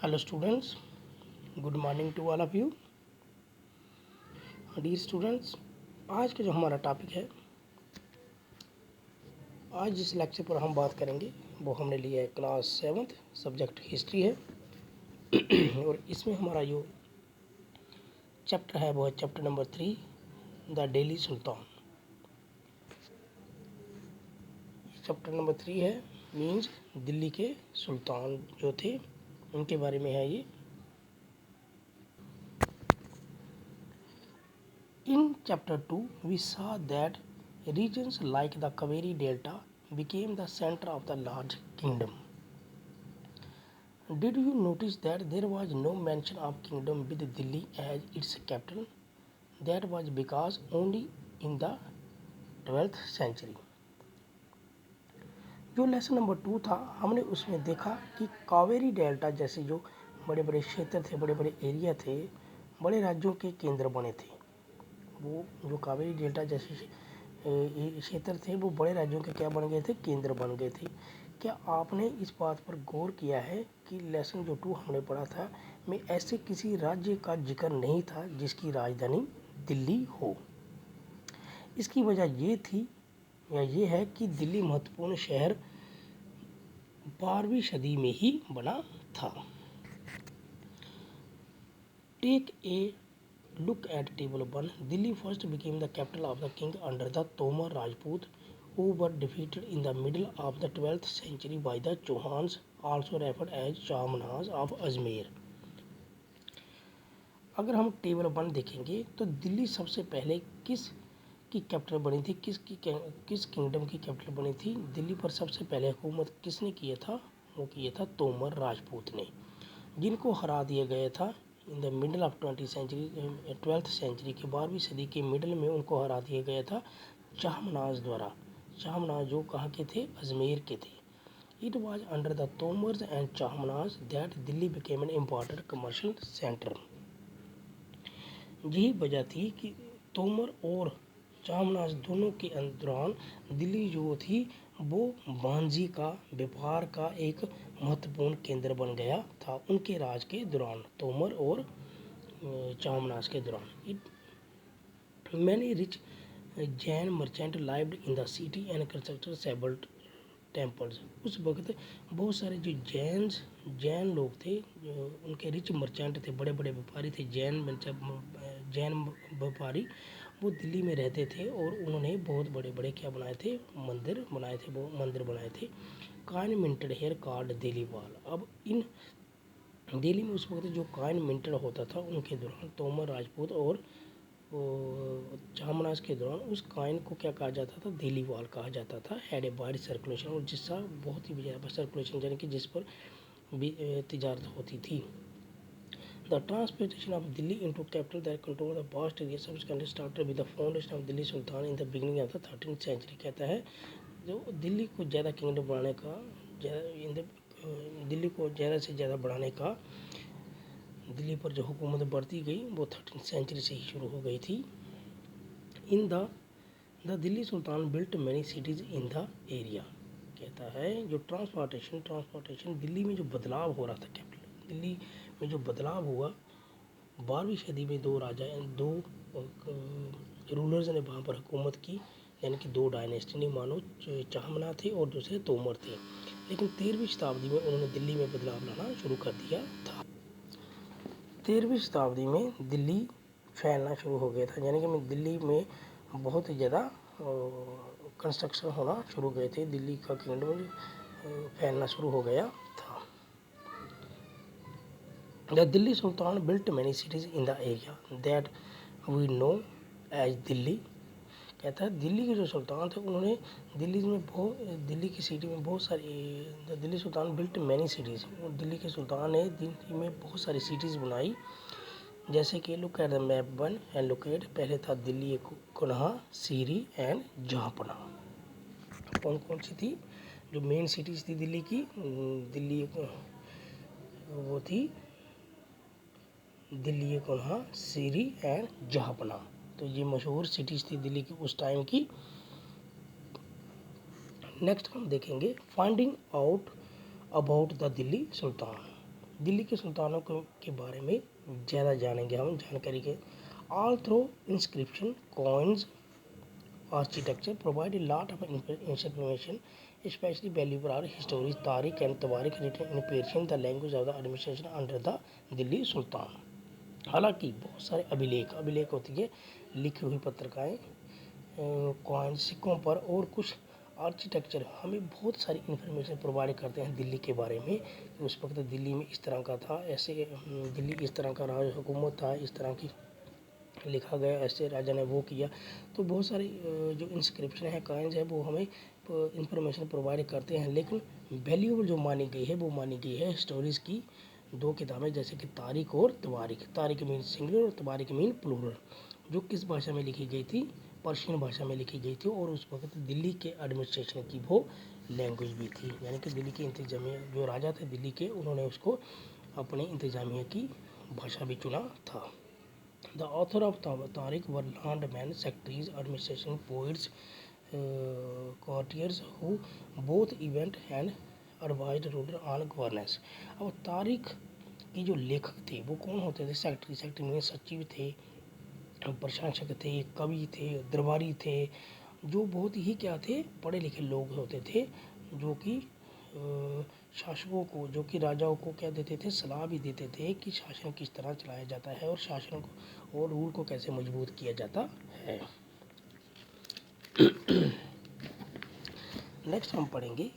Hello students, good morning to all of you. Dear students, आज का जो हमारा टॉपिक है, आज जिस लेक्चर पर हम बात करेंगे वो हमने लिया है क्लास 7th, सब्जेक्ट हिस्ट्री है। और इसमें हमारा जो चैप्टर है वो है chapter number 3, the Delhi Sultan. Chapter number 3 है, मीन्स दिल्ली के सुल्तान जो थे उनके बारे में है ये। In chapter 2, we saw that regions like the Kaveri Delta became the center of the large kingdom. Did you notice that there was no mention of kingdom with Delhi as its capital? That was because only in the 12th century. जो lesson number 2 था, हमने उसमें देखा कि Kaveri delta जैसे जो बड़े बड़े क्षेत्र थे, बड़े बड़े एरिया थे, बड़े राज्यों के केंद्र बने थे। वो जो कावेरी डेल्टा जैसे क्षेत्र थे वो बड़े राज्यों के क्या बन गए थे, केंद्र बन गए थे। क्या आपने इस बात पर गौर किया है कि लेसन जो 2 हमने पढ़ा था में ऐसे किसी राज्य का जिक्र नहीं था जिसकी राजधानी दिल्ली हो। इसकी वजह ये थी या ये है कि दिल्ली महत्वपूर्ण शहर 12वीं सदी में ही बना था। Take a Look at table 1. Delhi first became the capital of the king under the Tomar Rajput, who were defeated in the middle of the 12th century by the Chauhans, also referred as Shahmanaz of Ajmer. अगर हम table 1 देखेंगे तो दिल्ली सबसे पहले किस की capital बनी थी, किस किंगडम की कैपिटल बनी थी। दिल्ली पर सबसे पहले हुकूमत किसने किया था, वो किया था तोमर राजपूत ने, जिनको हरा दिया गया था in the middle of 12th century की 12वीं सदी के मिडल में उनको हरा दिया गया था शाहमनाज द्वारा। शाहमनाज जो कहाँ के थे, अजमेर के थे। It was under the Tomars and शाहमनाज that Delhi became an important commercial centre. यही वजह थी कि तोमर और शाहमनाज दोनों के दौरान दिल्ली जो थी वो वाणिज्य का, व्यापार का एक महत्वपूर्ण केंद्र बन गया था उनके राज के दौरान, तोमर और शाहमनाज के दौरान। Many rich Jain merchant lived in the city and constructed several temples. उस वक्त बहुत सारे जो जैन लोग थे, जो उनके रिच मर्चेंट थे, बड़े बड़े व्यापारी थे, जैन व्यापारी, वो दिल्ली में रहते थे और उन्होंने बहुत बड़े बड़े क्या बनाए थे, मंदिर बनाए थे। Coin minted here called Dehliwal. अब इन दिल्ली में उस वक्त जो कॉइन मिंटेड होता था उनके दौरान तोमर राजपूत और शाहमनाज के दौरान उस कॉइन को क्या कहा जाता था, दिल्ली वॉल कहा जाता था। हैड ए वाइड सर्कुलेशन, और जिसका बहुत ही ज़्यादा सर्कुलेशन यानी कि जिस पर तिजारत होती थी। The transportation of Delhi into capital that controlled the vast area subsequently started with the foundation of Delhi Sultan in the beginning of the 13th century। कहता है जो दिल्ली को ज़्यादा किंगडम बनाने का, दिल्ली को ज़्यादा से ज़्यादा बढ़ाने का, दिल्ली पर जो हुकूमत बढ़ती गई वो 13th सेंचुरी से ही शुरू हो गई थी। In the Delhi sultan built many cities in the area. कहता है जो ट्रांसपोर्टेशन दिल्ली में जो बदलाव हो रहा था, कैपिटल दिल्ली में जो बदलाव हुआ 12वीं सदी में, दो रूलर्स ने वहाँ पर हुकूमत की, यानी कि 2 डायनेस्टी ने, मानो चाहमना थे और दूसरे तोमर थे। लेकिन 13वीं शताब्दी में उन्होंने दिल्ली में बदलाव लाना शुरू कर दिया था। 13वीं शताब्दी में दिल्ली फैलना शुरू हो गया था, यानी कि दिल्ली में बहुत ही ज़्यादा कंस्ट्रक्शन होना शुरू गए थे, दिल्ली का किंगडम फैलना शुरू हो गया था। The Delhi sultan built many cities in the area that we know as Delhi. कहता है दिल्ली के जो सुल्तान थे उन्होंने दिल्ली की सिटी में बहुत सारी, the Delhi sultan built many cities, Delhi के सुल्तान ने दिल्ली में बहुत सारी सिटीज़ बनाई। जैसे कि look at the map 1 and locate, पहले था दिल्ली, कुन्हा, सीरी एंड जहाँपना। कौन कौन सी थी जो मेन सिटीज़ थी दिल्ली की, दिल्ली वो थी दिल्ली, कुन्हा, सीरी एंड जहाँपना। तो ये मशहूर सिटीज़ थी दिल्ली की उस टाइम की। नेक्स्ट हम देखेंगे finding out about the Delhi sultan. Delhi के सुल्तानों के बारे में ज़्यादा जानेंगे हम जानकारी के। All through inscription coins architecture provide a lot of information especially valuable are histories tariq and tawarikh written in Persian the language of the administration under the Delhi Sultan। हालांकि बहुत सारे अभिलेख होती है लिखी हुई पत्रिकाएं कॉइन सिक्कों पर और कुछ आर्किटेक्चर हमें बहुत सारी इन्फॉर्मेशन प्रोवाइड करते हैं दिल्ली के बारे में कि उस वक्त दिल्ली में इस तरह का था, ऐसे दिल्ली इस तरह का राज हुकूमत था, इस तरह की लिखा गया, ऐसे राजा ने वो किया। तो बहुत सारी जो इंस्क्रिप्शन है कॉइन्स है वो हमें इंफॉर्मेशन प्रोवाइड करते हैं, लेकिन वैल्यूएबल जो मानी गई है वो मानी गई है स्टोरीज़ की दो किताबें जैसे कि तारीख और तवारीख। तारीख मीन सिंगुलर और तवारीख मीन प्लूरल, जो किस भाषा में लिखी गई थी, पर्शियन भाषा में लिखी गई थी और उस वक्त दिल्ली के एडमिनिस्ट्रेशन की वो लैंग्वेज भी थी, यानी कि दिल्ली के इंतजामिया जो राजा थे दिल्ली के उन्होंने उसको अपने इंतजामिया की भाषा भी चुना था। The author of Tariq were landmen, secretaries, administration, poets, courtiers who both event and advised ruler on governance। अब तारिक की जो लेखक थे वो कौन होते थे? सेक्रेटरी में सचिव थे, प्रशासक थे, कवि थे, दरबारी थे, जो बहुत ही क्या थे, पढ़े लिखे लोग होते थे, जो कि शासकों को, जो कि राजाओं को क्या देते थे, सलाह भी देते थे कि शासन किस तरह चलाया जाता है और शासन को और रूल को कैसे मजबूत किया जाता है। नेक्स्ट हम पढ़ेंगे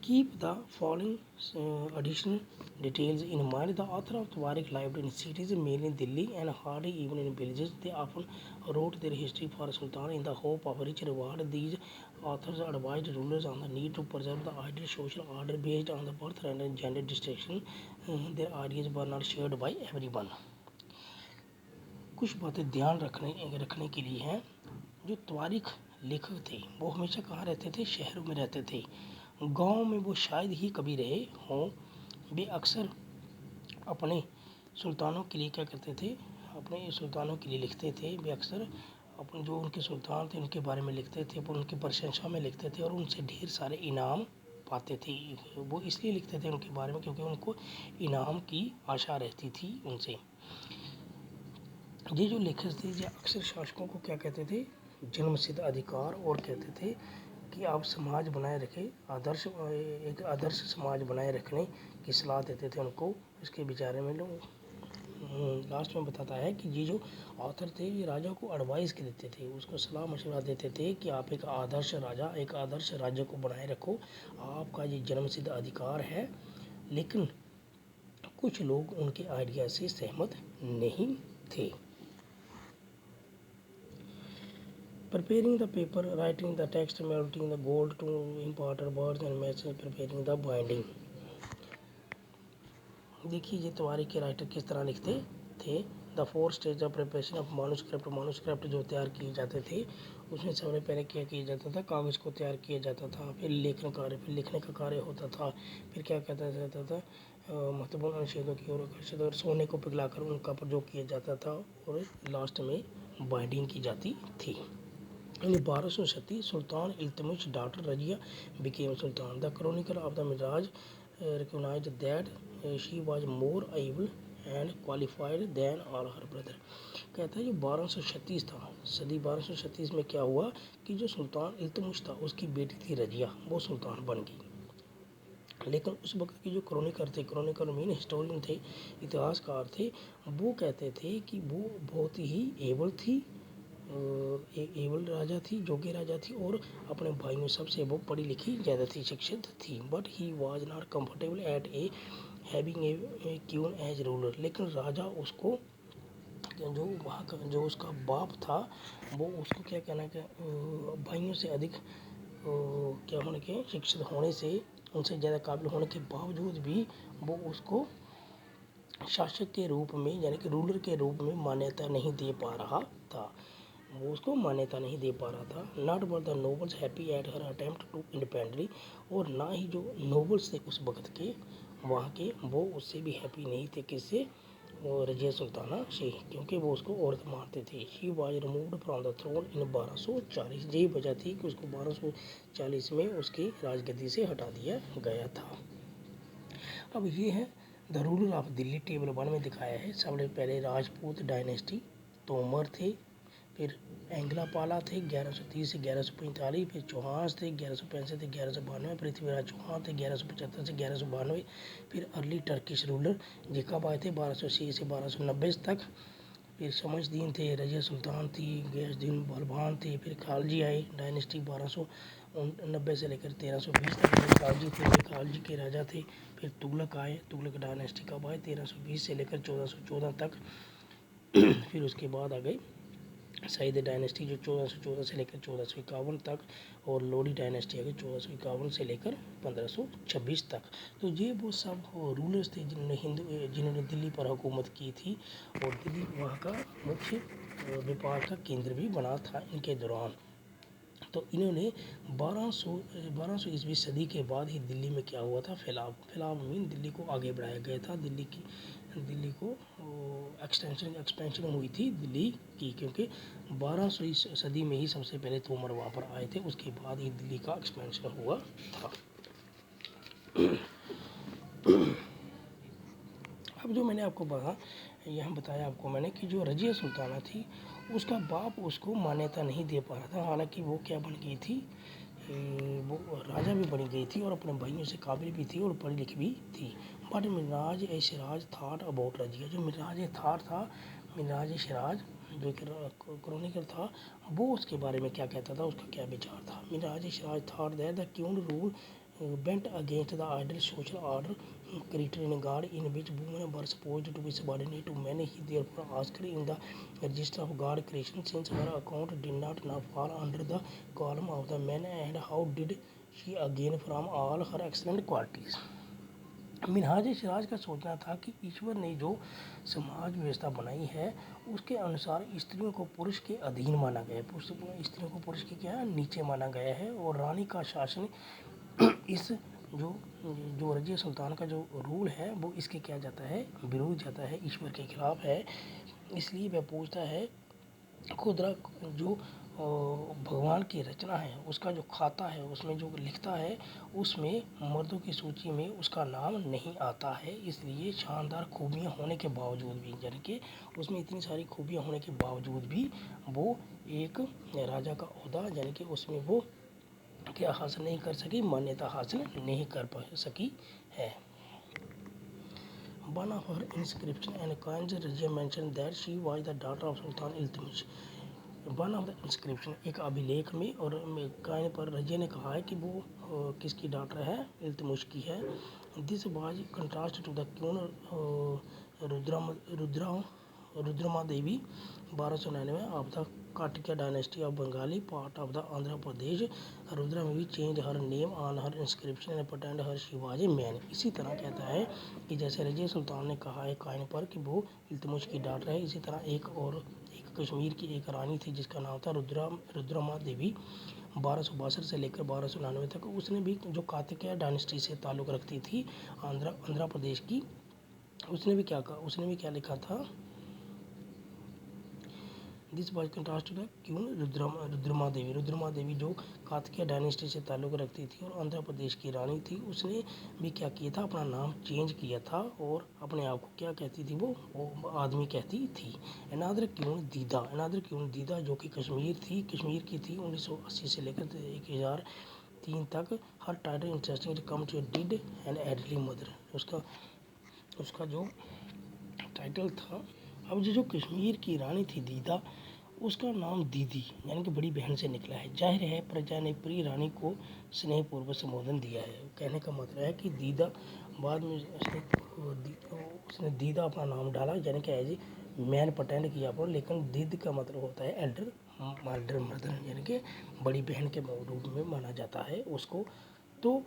keep the following additional details in mind. The author of Tawariq lived in cities mainly in Delhi and hardly even in villages. They often wrote their history for Sultan in the hope of rich reward. These authors advised rulers on the need to preserve the ideal social order based on the birth and gender distinction. Their ideas were not shared by everyone. कुछ बातें ध्यान रखने के लिए हैं। जो तवारीख लेखक थे वो हमेशा कहाँ रहते थे? शहरों में रहते थे। गांव में वो शायद ही कभी रहे हों। वे अक्सर अपने सुल्तानों के लिए क्या करते थे? अपने सुल्तानों के लिए लिखते थे। वे अक्सर अपने जो उनके सुल्तान थे उनके बारे में लिखते थे, उनकी प्रशंसा में लिखते थे और उनसे ढेर सारे इनाम पाते थे। वो इसलिए लिखते थे उनके बारे में क्योंकि उनको इनाम की आशा रहती थी उनसे। ये जो लेखक थे ये अक्सर शासकों को क्या कहते थे? जन्मसिद्ध अधिकार और कहते थे कि आप समाज बनाए रखें, एक आदर्श समाज बनाए रखने की सलाह देते थे उनको। इसके विचार में लोग लास्ट में बताता है कि ये जो ऑथर थे ये राजा को एडवाइस के देते थे, उसको सलाह मशवरा देते थे कि आप एक आदर्श राज्य को बनाए रखो, आपका ये जन्मसिद्ध अधिकार है। लेकिन कुछ लोग उनके आइडिया से सहमत नहीं थे। Preparing the paper, writing the text, melting the gold to important words and message, preparing the binding। देखिए ये तवारीख के राइटर किस तरह लिखते थे। The 4 stage of preparation of manuscript जो तैयार किए जाते थे उसमें सबसे पहले क्या किया जाता था? कागज़ को तैयार किया जाता था, फिर लेखन कार्य, फिर लिखने का कार्य होता था, फिर क्या कहता जाता था महत्वपूर्ण अनुच्छेदों की ओर आकर्षित और सोने को पिघलाकर उनका प्रयोग किया जाता था और लास्ट में बाइंडिंग की जाती थी। In 1230, Sultan Iltutmish daughter Razia became Sultan. The chronicle of the Miraj recognized that she was more able and qualified than all her brother। कहता है ये 1236 था, सदी 1236 में क्या हुआ कि जो सुल्तान इल्तुतमिश था उसकी बेटी थी रजिया, वो सुल्तान बन गई। लेकिन उस वक्त की जो क्रॉनिकल मीन हिस्टोरियन थे, इतिहासकार थे, वो कहते थे कि वो बहुत ही एबल थी, एबल राजा थी, योग्य राजा थी और अपने भाइयों सबसे वो पढ़ी लिखी ज़्यादा थी, शिक्षित थी। But he was not comfortable at a having a queen as ruler. लेकिन राजा उसको जो वहाँ का जो उसका बाप था वो उसको क्या कहना कि भाइयों से अधिक क्या होने के शिक्षित होने से, उनसे ज़्यादा काबिल होने के बावजूद भी वो उसको शासक के रूप में यानी कि रूलर के रूप में मान्यता नहीं दे पा रहा था, वो उसको मान्यता नहीं दे पा रहा था। Not were the nobles happy at her attempt to independently, और ना ही जो नोबल्स थे उस वक्त के वहाँ के वो उससे भी हैप्पी नहीं थे, किससे? रजिया सुल्ताना से, क्योंकि वो उसको औरत मानते थे। She was removed from the throne in 1240। यही वजह थी कि उसको 1240 में उसकी राजगद्दी से हटा दिया गया था। अब ये है the ruler of Delhi. Table 1 में दिखाया है। सबसे पहले राजपूत डायनेस्टी, तोमर थे, फिर एंग्लापाला थे 1130 से 1145, फिर चौहान थे 1165 से 1192, पृथ्वीराज चौहान थे 1175 से 1192, फिर अर्ली टर्किश रूलर जेकब आए थे 1280 से 1290 तक, फिर शमसदीन थे, रजिया सुल्तान थी, गयासुद्दीन बलबान थे, फिर खालजी आए डायनेस्टी 1290 से लेकर 1320 तक, फिर खालजी थे, फिर खालजी के राजा थे, फिर तुगलक आए, तुगलक डायनेस्टी कब आए 1320 से लेकर 1414 तक, फिर उसके बाद आ गई सईद डायनेस्टी जो 1414 से लेकर 1451 तक, और लोडी डायनेस्टी आ गई 1451 से लेकर 1526 तक। तो ये वो सब रूलर्स थे जिन्होंने दिल्ली पर हुकूमत की थी, और दिल्ली वहाँ का मुख्य व्यापार का केंद्र भी बना था इनके दौरान। तो इन्होंने 1200 ईस्वी सदी के बाद ही दिल्ली में क्या हुआ था, फैलाव मीन दिल्ली को आगे बढ़ाया गया था। दिल्ली को एक्सपेंशन हुई थी दिल्ली की, क्योंकि 1200 सदी में ही सबसे पहले तोमर वहाँ पर आए थे, उसके बाद ही दिल्ली का एक्सपेंशन हुआ था। अब जो मैंने आपको यहाँ बताया आपको मैंने कि जो रजिया सुल्ताना थी उसका बाप उसको मान्यता नहीं दे पा रहा था। हालांकि वो क्या बन गई थी, वो राजा भी बनी गई थी और अपने भाइयों से काबिल भी थी और पढ़ी लिखी भी थी। But Miraj e Siraj thought about Raziya, जो मिराज ए थाट था, मिराज ए सिराज जो क्रॉनिकल था, वो उसके बारे में क्या कहता था, उसका क्या विचार था। Miraj e Siraj thought that the queen rule went against the ideal social order created in God, in which women were supposed to be subordinate to men. He therefore asked in the register of God creation, since her account did not now fall under the column of the men, and how did she again from all her excellent qualities. Minhaj Siraj का सोचना था कि ईश्वर ने जो समाज व्यवस्था बनाई है उसके अनुसार स्त्रियों को पुरुष के अधीन माना गया है, स्त्रियों को पुरुष के क्या नीचे माना गया है, और रानी का शासन इस जो रजिया सुल्तान का जो रूल है वो इसके क्या जाता है, विरोध जाता है, ईश्वर के खिलाफ है। इसलिए वह पूछता है खुदरा जो भगवान की रचना है उसका जो खाता है उसमें जो लिखता है उसमें मर्दों की सूची में उसका नाम नहीं आता है। इसलिए शानदार खूबियाँ होने के बावजूद भी, यानी कि उसमें इतनी सारी खूबियाँ होने के बावजूद भी वो एक राजा का ओहदा यानी कि उसमें वो क्या हासिल नहीं कर सकी, मान्यता हासिल नहीं कर सकी है। One of her inscription and coins Rajia mentioned that she was the daughter of Sultan Iltutmish. One of the inscription एक अभिलेख में और काइन पर रजिया ने कहा है कि वो किसकी डॉटर है, इल्तुतमिश की है। This was contrast to the queen Rudrama Devi 1299 of the Kakatiya dynasty of Bengali part of the Andhra Pradesh. Rudra में भी change her name on her inscription and pretend her she was a man. इसी तरह कहता है कि जैसे रजिया सुल्तान ने कहा है काइन पर कि वो इल्तुतमिश की डॉटर है, इसी तरह एक कश्मीर की एक रानी थी जिसका नाम था रुद्रमा देवी 1262 से लेकर 1299 तक। उसने भी जो कातिया डायनेस्टी से ताल्लुक़ रखती थी आंध्र प्रदेश की, उसने भी क्या लिखा था, this was contrast to the queen Rudrama Devi जो कातिया डायनेस्टी से ताल्लुक़ रखती थी और आंध्र प्रदेश की रानी थी। उसने भी क्या किया था, अपना नाम चेंज किया था और अपने आप को क्या कहती थी, वो आदमी कहती थी। अनादर क्यून दीदा जो कि कश्मीर की थी 1980 से लेकर 1003 तक। Her title interesting come to did and एडली मदर, उसका जो टाइटल था। अब जो कश्मीर की रानी थी दीदा, उसका नाम दीदी यानी कि बड़ी बहन से निकला है। जाहिर है प्रजा ने प्रिय रानी को स्नेहपूर्वक संबोधन दिया है। कहने का मतलब है कि दीदा बाद में उसने दीदा अपना नाम डाला यानी कि एज मैन प्रटेंड किया पर, लेकिन दीद का मतलब होता है एल्डर मदर यानी कि बड़ी बहन के रूप में माना जाता है उसको। तो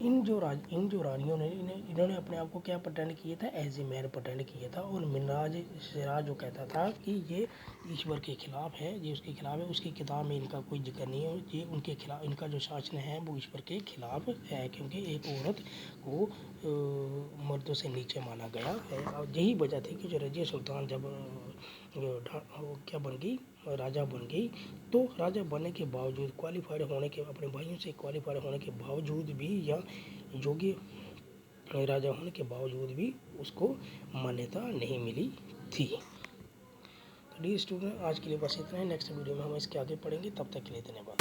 इन जो रानियों ने इन्होंने अपने आप को क्या प्रटेंड किया था, एज ए मैन प्रटेंड किया था। और मिनराज सिराज जो कहता था कि ये ईश्वर के खिलाफ है, ये उसके खिलाफ है, उसकी किताब में इनका कोई जिक्र नहीं है, ये उनके खिलाफ, इनका जो शासन है वो ईश्वर के खिलाफ है, क्योंकि एक औरत को मर्दों से नीचे माना गया है। और यही वजह थी कि जो रजिया सुल्तान जब क्या बन गई, राजा बन गई, तो राजा बनने के बावजूद, क्वालिफाइड होने के, अपने भाइयों से क्वालिफाइड होने के बावजूद भी, या योग्य राजा होने के बावजूद भी उसको मान्यता नहीं मिली थी। तो डियर स्टूडेंट, आज के लिए बस इतना ही। नेक्स्ट वीडियो में हम इसके आगे पढ़ेंगे। तब तक के लिए धन्यवाद।